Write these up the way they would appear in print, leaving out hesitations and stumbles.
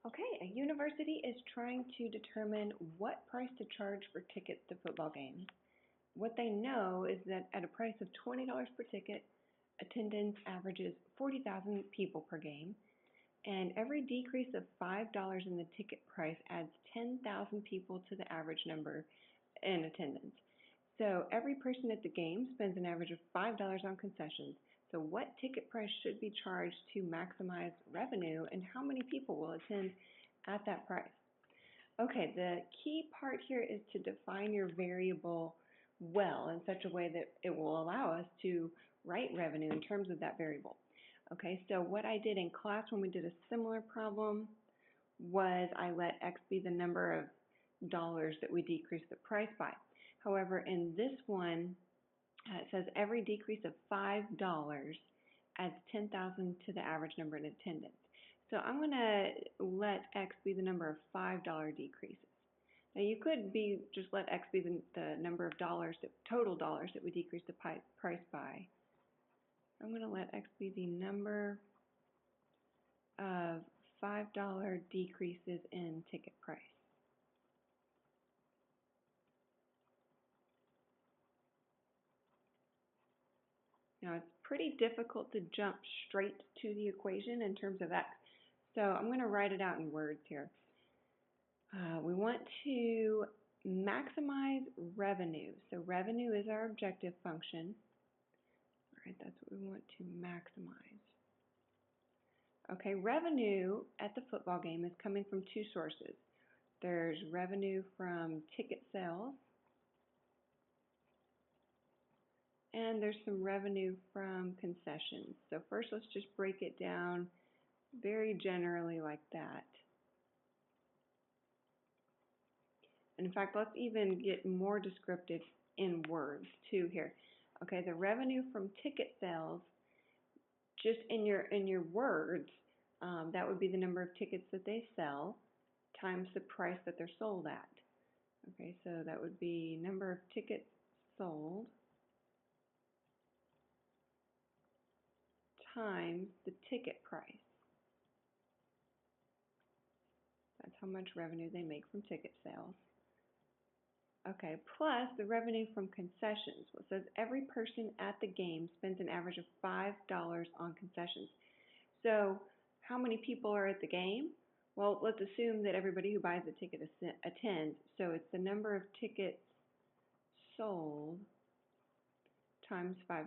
Okay, a university is trying to determine what price to charge for tickets to football games. What they know is that at a price of $20 per ticket, attendance averages 40,000 people per game, and every decrease of $5 in the ticket price adds 10,000 people to the average number in attendance. So every person at the game spends an average of $5 on concessions. So what ticket price should be charged to maximize revenue, and how many people will attend at that price? Okay, the key part here is to define your variable well in such a way that it will allow us to write revenue in terms of that variable. Okay, so what I did in class when we did a similar problem was I let x be the number of dollars that we decreased the price by. However, in this one, it says every decrease of $5 adds 10,000 to the average number in attendance. So I'm going to let x be the number of $5 decreases. Now you could just let x be the number of total dollars that we decrease the price by. I'm going to let x be the number of $5 decreases in ticket price. Now it's pretty difficult to jump straight to the equation in terms of x, so I'm going to write it out in words here. We want to maximize revenue. So revenue is our objective function. All right, that's what we want to maximize. Okay, revenue at the football game is coming from two sources. There's revenue from ticket sales, and there's some revenue from concessions. So first, let's just break it down very generally like that. And in fact, let's even get more descriptive in words too here. Okay, the revenue from ticket sales, just in your words, that would be the number of tickets that they sell times the price that they're sold at. Okay, so that would be number of tickets sold times the ticket price. That's how much revenue they make from ticket sales. Okay, plus the revenue from concessions. Well, it says every person at the game spends an average of $5 on concessions. So how many people are at the game? Well, let's assume that everybody who buys a ticket attends. So it's the number of tickets sold times $5.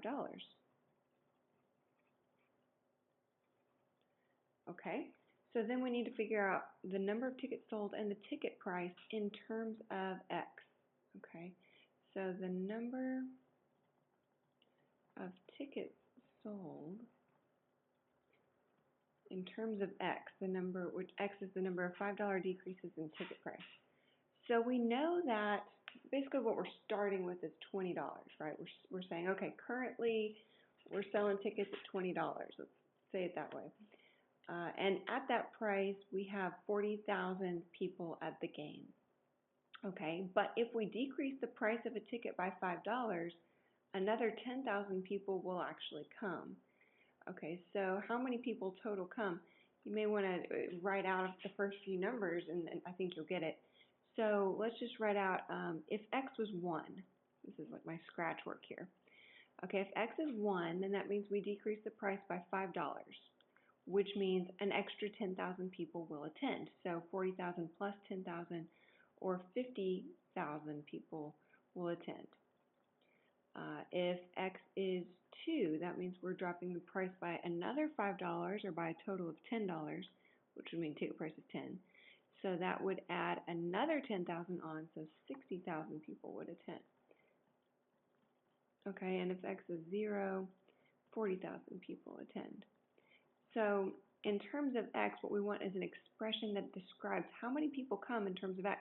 Okay, so then we need to figure out the number of tickets sold and the ticket price in terms of x. Okay, so the number of tickets sold in terms of x, which x is the number of $5 decreases in ticket price. So we know that basically what we're starting with is $20, right? We're saying, okay, currently we're selling tickets at $20. Let's say it that way. And at that price, we have 40,000 people at the game. Okay, but if we decrease the price of a ticket by $5, another 10,000 people will actually come. Okay, so how many people total come? You may want to write out the first few numbers, and I think you'll get it. So let's just write out, if x was 1, this is like my scratch work here. Okay, if x is 1, then that means we decrease the price by $5, which means an extra 10,000 people will attend. So 40,000 plus 10,000, or 50,000 people will attend. If x is 2, that means we're dropping the price by another $5, or by a total of $10, which would mean ticket price is 10. So that would add another 10,000 on, so 60,000 people would attend. Okay, and if x is 0, 40,000 people attend. So in terms of x, what we want is an expression that describes how many people come in terms of x.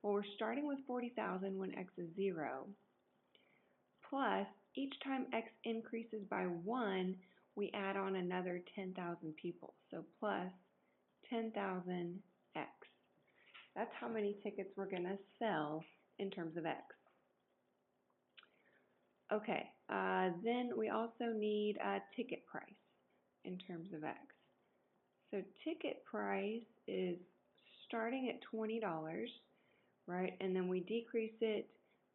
Well, we're starting with 40,000 when x is 0, plus each time x increases by 1, we add on another 10,000 people. So plus 10,000 x. That's how many tickets we're going to sell in terms of x. Okay, then we also need a ticket price in terms of x. So ticket price is starting at $20, right? And then we decrease it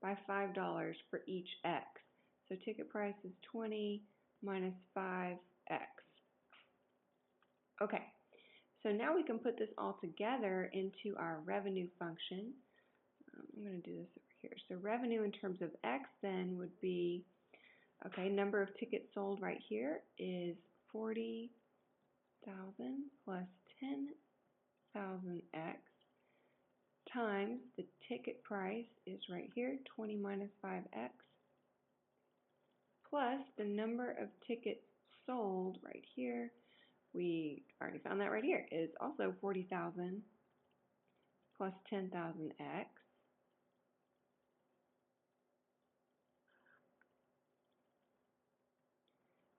by $5 for each X. So ticket price is 20 minus 5X. Okay, so now we can put this all together into our revenue function. I'm going to do this over here. So revenue in terms of X then would be, okay, number of tickets sold right here is 40,000 plus 10,000X times the ticket price is right here, 20 minus 5X, plus the number of tickets sold right here, we already found that right here, is also 40,000 plus 10,000X.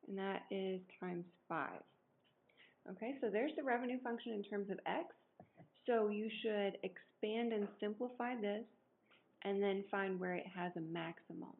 And that is times 5. Okay, so there's the revenue function in terms of X. So you should expand and simplify this and then find where it has a maximum.